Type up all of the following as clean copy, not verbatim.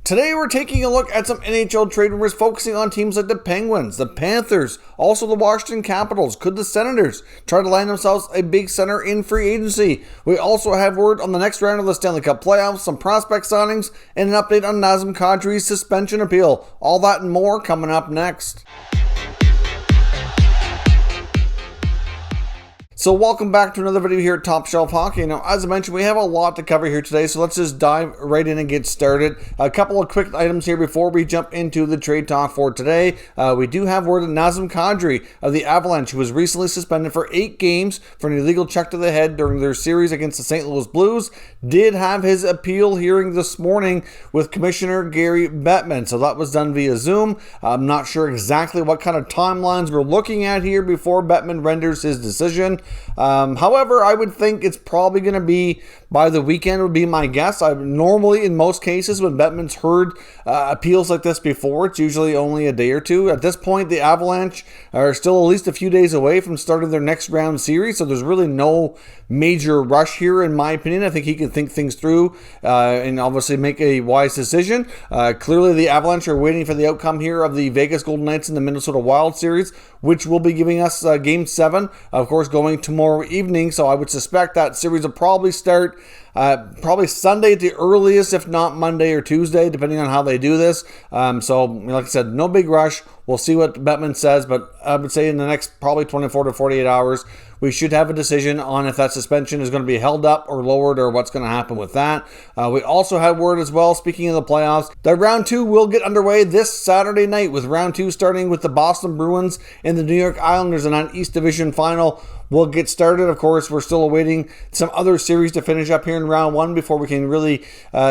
Today we're taking a look at some NHL trade rumors focusing on teams like the Penguins, the Panthers, also the Washington Capitals. Could the Senators try to land themselves a big center in free agency? We also have word on the next round of the Stanley Cup playoffs, some prospect signings, and an update on Sens Kadri's suspension appeal. All that and more coming up next. So welcome back to another video here at Top Shelf Hockey. Now, as I mentioned, we have a lot to cover here today, so let's just dive right in and get started. A couple of quick items here before we jump into the trade talk for today. We do have word that Sens Kadri of the Avalanche, who was recently suspended for 8 games for an illegal check to the head during their series against the St. Louis Blues, did have his appeal hearing this morning with Commissioner Gary Bettman. So that was done via Zoom. I'm not sure exactly what kind of timelines we're looking at here before Bettman renders his decision. However, I would think it's probably going to be by the weekend would be my guess. Normally, in most cases, when Bettman's heard appeals like this before, it's usually only a day or two. At this point, the Avalanche are still at least a few days away from starting their next round series, so there's really no major rush here, in my opinion. I think he can think things through and obviously make a wise decision. Clearly, the Avalanche are waiting for the outcome here of the Vegas Golden Knights and the Minnesota Wild series, which will be giving us Game 7, of course, going tomorrow evening. So I would suspect that series will probably start probably Sunday at the earliest, if not Monday or Tuesday, depending on how they do this. So, like I said, no big rush. We'll see what Bettman says, but I would say in the next probably 24 to 48 hours, we should have a decision on if that suspension is going to be held up or lowered or what's going to happen with that. We also had word as well, speaking of the playoffs, that round 2 will get underway this Saturday night, with round 2 starting with the Boston Bruins and the New York Islanders, and an East Division final will get started. Of course, we're still awaiting some other series to finish up here in round 1 before we can really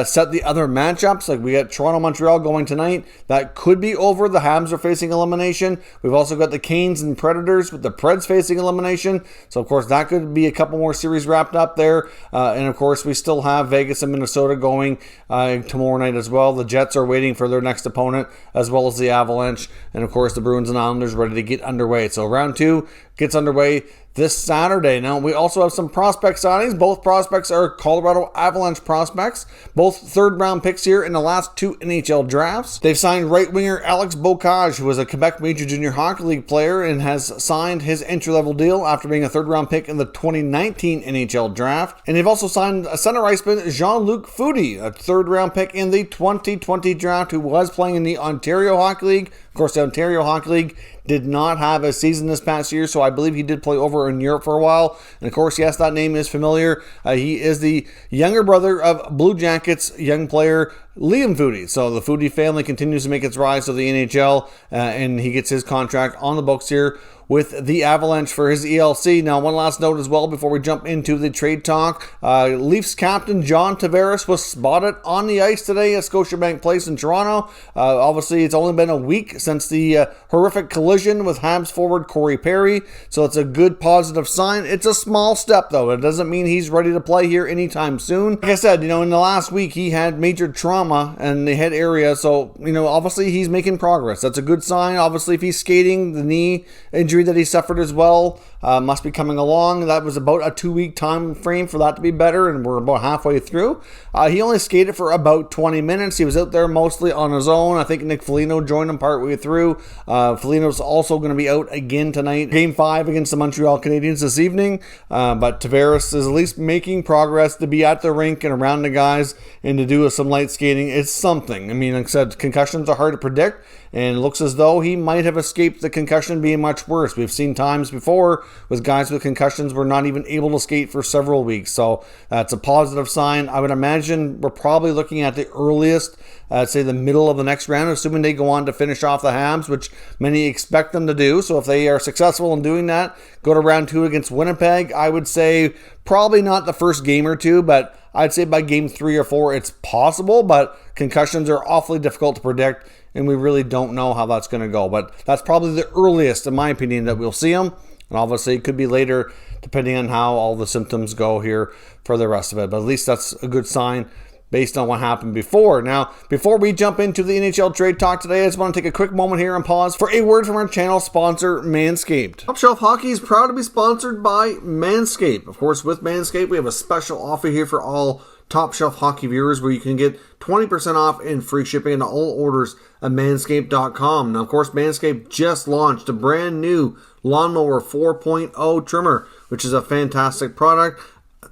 set the other matchups. Like we got Toronto-Montreal going tonight. That could be over. The Habs are facing elimination. We've also got the Canes and Predators with the Preds facing elimination. So, of course, that could be a couple more series wrapped up there. And, of course, we still have Vegas and Minnesota going tomorrow night as well. The Jets are waiting for their next opponent, as well as the Avalanche. And, of course, the Bruins and Islanders ready to get underway. So, round 2 gets underway this Saturday. Now, we also have some prospect signings. Both prospects are Colorado Avalanche prospects. Both third-round picks here in the last 2 NHL drafts. They've signed right winger Alex Bocage, who was a Quebec Major Junior Hockey League player and has signed his entry-level deal after being a third-round pick in the 2019 NHL draft. And they've also signed a center iceman, Jean-Luc Foudy, a third-round pick in the 2020 draft, who was playing in the Ontario Hockey League. Of course, the Ontario Hockey League did not have a season this past year, so I believe he did play over in Europe for a while. And of course, yes, that name is familiar. He is the younger brother of Blue Jackets young player Liam Foudy. So the Foudy family continues to make its rise to the NHL, and he gets his contract on the books here with the Avalanche for his ELC. Now, one last note as well before we jump into the trade talk. Leafs captain John Tavares was spotted on the ice today at Scotiabank Place in Toronto. Obviously, it's only been a week since the horrific collision with Habs forward Corey Perry, so it's a good positive sign. It's a small step, though. It doesn't mean he's ready to play here anytime soon. Like I said, in the last week, he had major trauma in the head area, so, obviously he's making progress. That's a good sign. Obviously, if he's skating, the knee injury that he suffered as well must be coming along. That was about a 2-week time frame for that to be better, and we're about halfway through. He only skated for about 20 minutes. He was out there mostly on his own. I think Nick Foligno joined him partway through. Foligno's also going to be out again tonight. Game 5 against the Montreal Canadiens this evening. But Tavares is at least making progress to be at the rink and around the guys and to do some light skating. It's something. Like I said, concussions are hard to predict, and it looks as though he might have escaped the concussion being much worse. We've seen times before with guys with concussions were not even able to skate for several weeks, so that's a positive sign. I would imagine we're probably looking at the earliest, say the middle of the next round, assuming they go on to finish off the Habs, which many expect them to do. So if they are successful in doing that, go to round 2 against Winnipeg. I would say probably not the first game or two, but I'd say by game 3 or 4 it's possible, but concussions are awfully difficult to predict, and we really don't know how that's going to go. But that's probably the earliest, in my opinion, that we'll see them. And obviously it could be later, depending on how all the symptoms go here for the rest of it. But at least that's a good sign based on what happened before. Now, before we jump into the NHL Trade Talk today, I just want to take a quick moment here and pause for a word from our channel sponsor, Manscaped. Top Shelf Hockey is proud to be sponsored by Manscaped. Of course, with Manscaped, we have a special offer here for all Top Shelf Hockey viewers, where you can get 20% off and free shipping on all orders at manscaped.com. Now, of course, Manscaped just launched a brand new Lawnmower 4.0 trimmer, which is a fantastic product.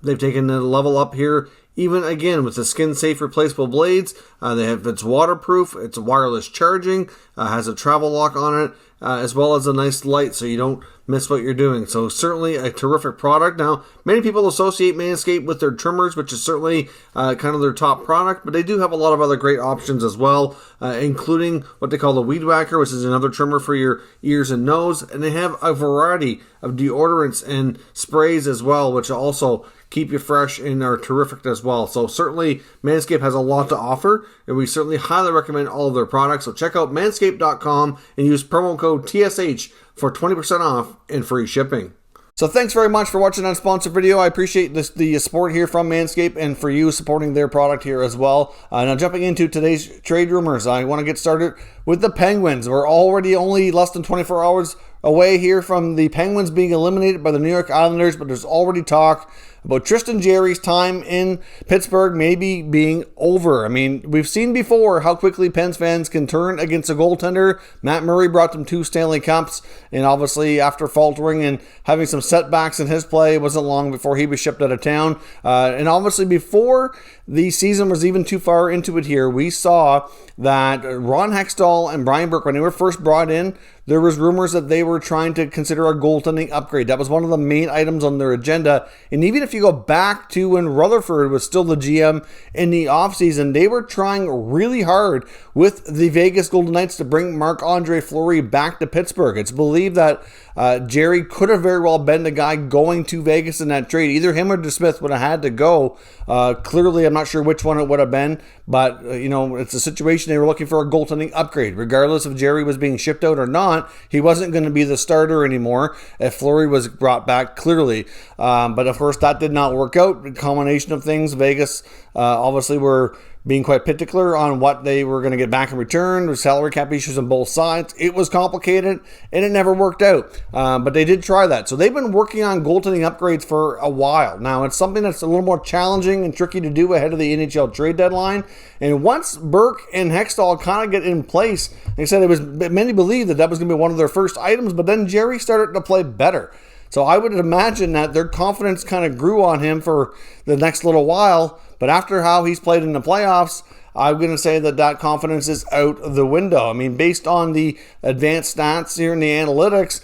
They've taken the level up here, even again with the skin-safe replaceable blades. It's waterproof, it's wireless charging, has a travel lock on it, as well as a nice light so you don't miss what you're doing. So certainly a terrific product. Now, many people associate Manscaped with their trimmers, which is certainly kind of their top product, but they do have a lot of other great options as well, including what they call the Weed Whacker, which is another trimmer for your ears and nose. And they have a variety of deodorants and sprays as well, which also keep you fresh and are terrific as well. So certainly Manscaped has a lot to offer, and we certainly highly recommend all of their products. So check out manscaped.com and use promo code TSH for 20% off and free shipping. So thanks very much for watching that sponsored video. I appreciate the support here from Manscaped and for you supporting their product here as well. Now jumping into today's trade rumors, I want to get started with the Penguins. We're already only less than 24 hours away here from the Penguins being eliminated by the New York Islanders, but there's already talk about Tristan Jarry's time in Pittsburgh maybe being over. I mean, we've seen before how quickly Pens fans can turn against a goaltender. Matt Murray brought them 2 Stanley Cups, and obviously after faltering and having some setbacks in his play, it wasn't long before he was shipped out of town. And obviously before the season was even too far into it here, we saw that Ron Hextall and Brian Burke, when they were first brought in, there was rumors that they were trying to consider a goaltending upgrade. That was one of the main items on their agenda. And even if you go back to when Rutherford was still the GM in the offseason, they were trying really hard with the Vegas Golden Knights to bring Marc-Andre Fleury back to Pittsburgh. It's believed that Jarry could have very well been the guy going to Vegas in that trade. Either him or DeSmith would have had to go. Clearly, I'm not sure which one it would have been, but it's a situation they were looking for a goaltending upgrade. Regardless if Jarry was being shipped out or not, he wasn't going to be the starter anymore if Fleury was brought back, clearly. But of course, that did not work out. A combination of things. Vegas obviously were being quite particular on what they were going to get back in return. There's salary cap issues on both sides. It was complicated, and it never worked out. But they did try that. So they've been working on goaltending upgrades for a while. Now, it's something that's a little more challenging and tricky to do ahead of the NHL trade deadline. And once Burke and Hextall kind of get in place, like I said, many believe that was going to be one of their first items, but then Jarry started to play better. So I would imagine that their confidence kind of grew on him for the next little while. But after how he's played in the playoffs, I'm going to say that confidence is out the window. I mean, based on the advanced stats here in the analytics,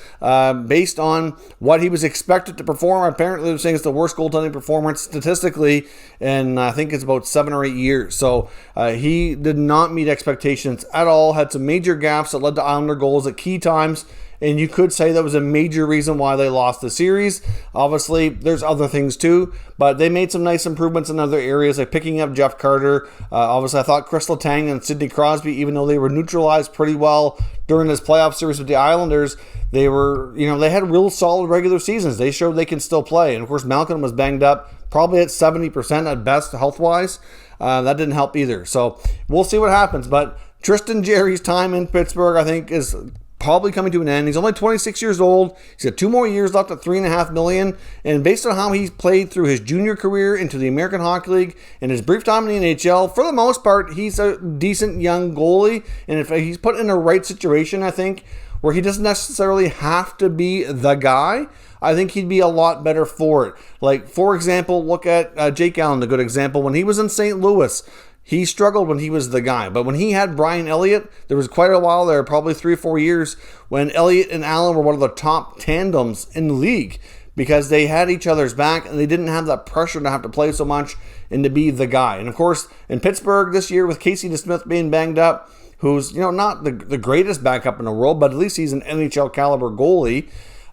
based on what he was expected to perform, apparently they're saying it's the worst goaltending performance statistically in, I think it's about 7 or 8 years. So he did not meet expectations at all, had some major gaps that led to Islander goals at key times. And you could say that was a major reason why they lost the series. Obviously, there's other things too, but they made some nice improvements in other areas, like picking up Jeff Carter. Obviously, I thought Chris Letang and Sidney Crosby, even though they were neutralized pretty well during this playoff series with the Islanders, they were, they had real solid regular seasons. They showed they can still play. And of course, Malkin was banged up, probably at 70% at best health-wise. That didn't help either. So we'll see what happens. But Tristan Jarry's time in Pittsburgh, I think, is probably coming to an end. He's only 26 years old. He's got 2 more years left at $3.5 million. And based on how he's played through his junior career into the American Hockey League and his brief time in the NHL, for the most part, he's a decent young goalie. And if he's put in the right situation, I think, where he doesn't necessarily have to be the guy, I think he'd be a lot better for it. Like, for example, look at Jake Allen, a good example. When he was in St. Louis, he struggled when he was the guy. But when he had Brian Elliott, there was quite a while there, probably 3 or 4 years, when Elliott and Allen were one of the top tandems in the league because they had each other's back and they didn't have that pressure to have to play so much and to be the guy. And of course, in Pittsburgh this year with Casey DeSmith being banged up, who's not the greatest backup in the world, but at least he's an NHL caliber goalie.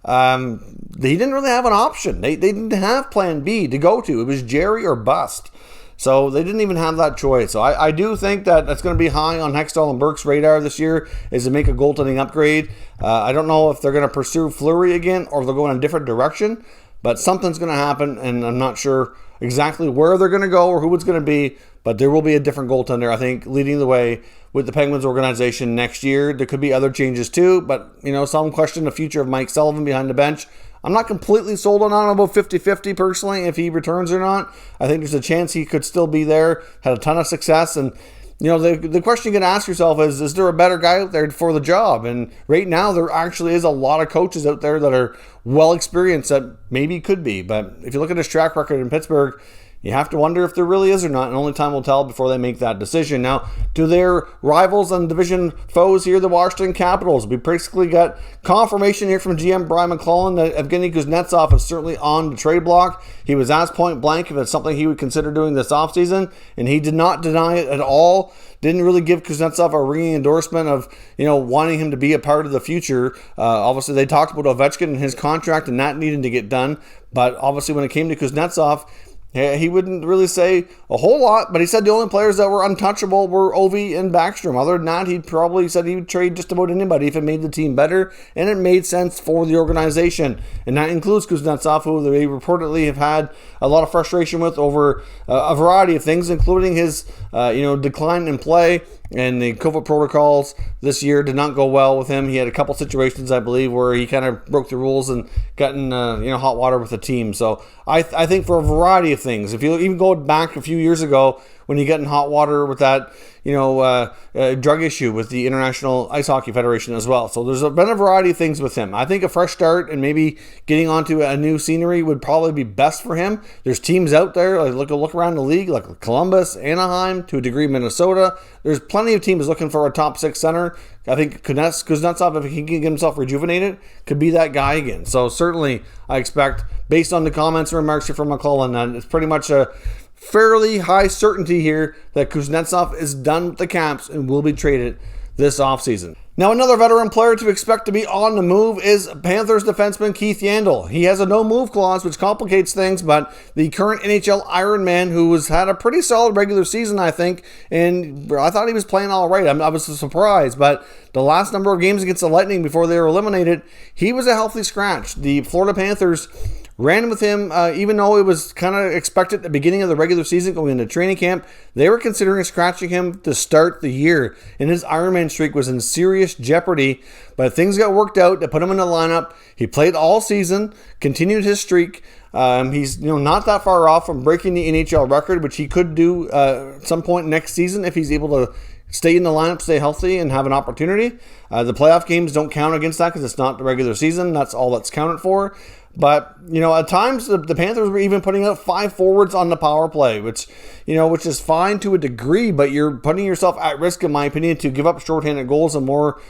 He didn't really have an option. They didn't have plan B to go to. It was Jarry or bust. So they didn't even have that choice. So I do think that that's going to be high on Hextall and Burke's radar this year, is to make a goaltending upgrade. I don't know if they're going to pursue Fleury again or if they'll go in a different direction, but something's going to happen, and I'm not sure exactly where they're going to go or who it's going to be, but there will be a different goaltender, I think, leading the way with the Penguins organization next year. There could be other changes too, but some question the future of Mike Sullivan behind the bench. I'm not completely sold on him, about 50-50 personally, if he returns or not. I think there's a chance he could still be there, had a ton of success, and the question you can ask yourself is there a better guy out there for the job? And right now, there actually is a lot of coaches out there that are well experienced that maybe could be. But if you look at his track record in Pittsburgh, you have to wonder if there really is or not, and only time will tell before they make that decision. Now, to their rivals and division foes here, the Washington Capitals, we basically got confirmation here from GM Brian McClellan that Evgeny Kuznetsov is certainly on the trade block. He was asked point blank if it's something he would consider doing this offseason, and he did not deny it at all. Didn't really give Kuznetsov a ringing endorsement of, wanting him to be a part of the future. Obviously, they talked about Ovechkin and his contract and that needing to get done, but obviously when it came to Kuznetsov, he wouldn't really say a whole lot, but he said the only players that were untouchable were Ovi and Backstrom. Other than that, he probably said he would trade just about anybody if it made the team better, and it made sense for the organization. And that includes Kuznetsov, who they reportedly have had a lot of frustration with over a variety of things, including his decline in play. And the COVID protocols this year did not go well with him. He had a couple situations, I believe, where he kind of broke the rules and got in hot water with the team. So I think for a variety of things, if you even go back a few years ago when he got in hot water with that drug issue with the International Ice Hockey Federation as well. So there's been a variety of things with him. I think a fresh start and maybe getting onto a new scenery would probably be best for him. There's teams out there, like look around the league, like Columbus, Anaheim, to a degree Minnesota. There's plenty of teams looking for a top six center. I think Kuznetsov, if he can get himself rejuvenated, could be that guy again. So certainly I expect, based on the comments and remarks here from McClellan, that it's pretty much a fairly high certainty here that Kuznetsov is done with the Caps and will be traded this offseason. Now, another veteran player to expect to be on the move is Panthers defenseman Keith Yandle. He has a no-move clause, which complicates things, but the current NHL Ironman, who has had a pretty solid regular season, I think, and I thought he was playing all right. I was surprised, but the last number of games against the Lightning before they were eliminated, he was a healthy scratch. The Florida Panthers ran with him, even though it was kind of expected at the beginning of the regular season going into training camp. They were considering scratching him to start the year, and his Ironman streak was in serious jeopardy, but things got worked out to put him in the lineup. He played all season, continued his streak. He's not that far off from breaking the NHL record, which he could do at some point next season if he's able to stay in the lineup, stay healthy, and have an opportunity. The playoff games don't count against that because it's not the regular season. That's all that's counted for. But, at times the Panthers were even putting out 5 forwards on the power play, which is fine to a degree, but you're putting yourself at risk, in my opinion, to give up shorthanded goals and more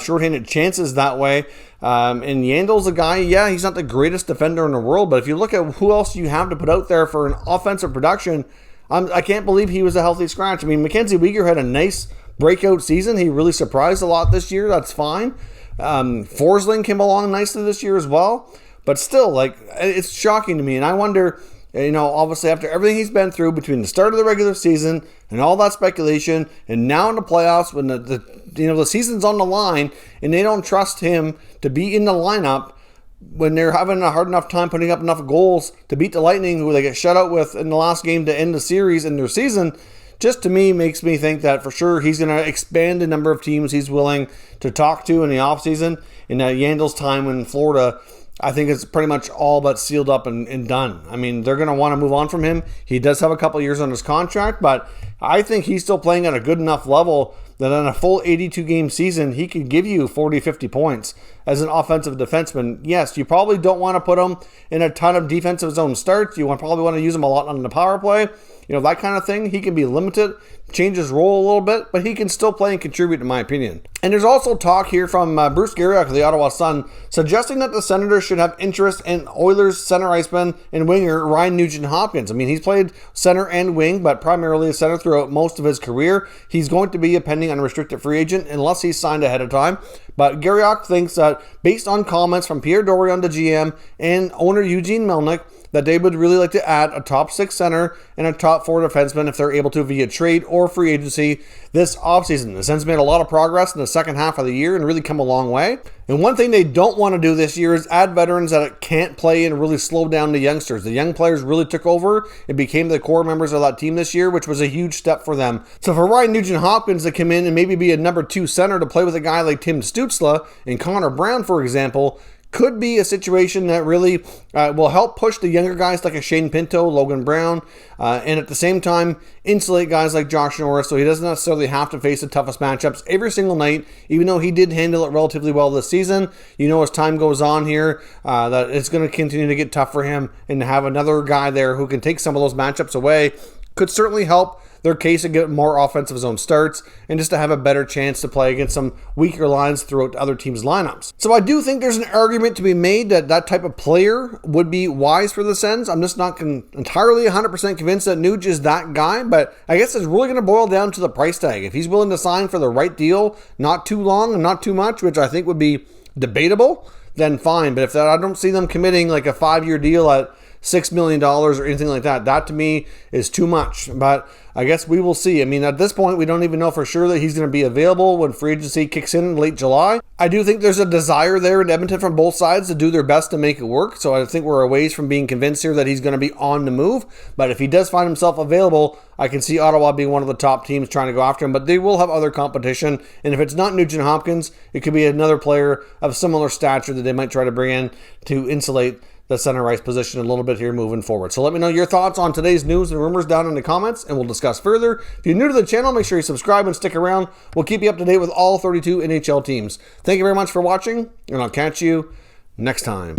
shorthanded chances that way. And Yandle's a guy, he's not the greatest defender in the world, but if you look at who else you have to put out there for an offensive production, I can't believe he was a healthy scratch. I mean, Mackenzie Weegar had a nice breakout season. He really surprised a lot this year. That's fine. Forsling came along nicely this year as well. But still, it's shocking to me. And I wonder, obviously after everything he's been through between the start of the regular season and all that speculation, and now in the playoffs when the season's on the line and they don't trust him to be in the lineup when they're having a hard enough time putting up enough goals to beat the Lightning, who they get shut out with in the last game to end the series in their season, just to me makes me think that for sure he's going to expand the number of teams he's willing to talk to in the offseason. And that Yandle's time in Florida, I think it's pretty much all but sealed up and done. I mean, they're going to want to move on from him. He does have a couple years on his contract, but I think he's still playing at a good enough level that on a full 82-game season, he could give you 40, 50 points as an offensive defenseman. Yes, you probably don't want to put him in a ton of defensive zone starts. You probably want to use him a lot on the power play. That kind of thing. He can be limited, change his role a little bit, but he can still play and contribute, in my opinion. And there's also talk here from Bruce Garriock of the Ottawa Sun suggesting that the Senators should have interest in Oilers center iceman and winger Ryan Nugent-Hopkins. I mean, he's played center and wing, but primarily a center throughout most of his career. He's going to be a pending unrestricted free agent unless he's signed ahead of time. But Garriock thinks that based on comments from Pierre Dorion, the GM, and owner Eugene Melnyk, that they would really like to add a top 6 center and a top 4 defenseman if they're able to via trade or free agency this offseason. The Sens made a lot of progress in the second half of the year and really come a long way. And one thing they don't want to do this year is add veterans that can't play and really slow down the youngsters. The young players really took over and became the core members of that team this year, which was a huge step for them. So for Ryan Nugent-Hopkins to come in and maybe be a number 2 center to play with a guy like Tim Stützle and Connor Brown, for example, could be a situation that really will help push the younger guys like a Shane Pinto, Logan Brown, and at the same time insulate guys like Josh Norris so he doesn't necessarily have to face the toughest matchups every single night, even though he did handle it relatively well this season. You know, as time goes on here, that it's going to continue to get tough for him, and to have another guy there who can take some of those matchups away could certainly help their case to get more offensive zone starts and just to have a better chance to play against some weaker lines throughout other teams' lineups. So I do think there's an argument to be made that that type of player would be wise for the Sens. I'm just not entirely 100% convinced that Nuge is that guy, but I guess it's really going to boil down to the price tag. If he's willing to sign for the right deal, not too long and not too much, which I think would be debatable, then fine. But if I don't see them committing like a 5-year deal at $6 million or anything like that, that to me is too much. But I guess we will see. I mean, at this point, we don't even know for sure that he's going to be available when free agency kicks in late July. I do think there's a desire there in Edmonton from both sides to do their best to make it work. So I think we're a ways from being convinced here that he's going to be on the move. But if he does find himself available, I can see Ottawa being one of the top teams trying to go after him. But they will have other competition. And if it's not Nugent-Hopkins, it could be another player of similar stature that they might try to bring in to insulate the center ice position a little bit here moving forward. So let me know your thoughts on today's news and rumors down in the comments, and we'll discuss further. If you're new to the channel, make sure you subscribe and stick around. We'll keep you up to date with all 32 NHL teams. Thank you very much for watching, and I'll catch you next time.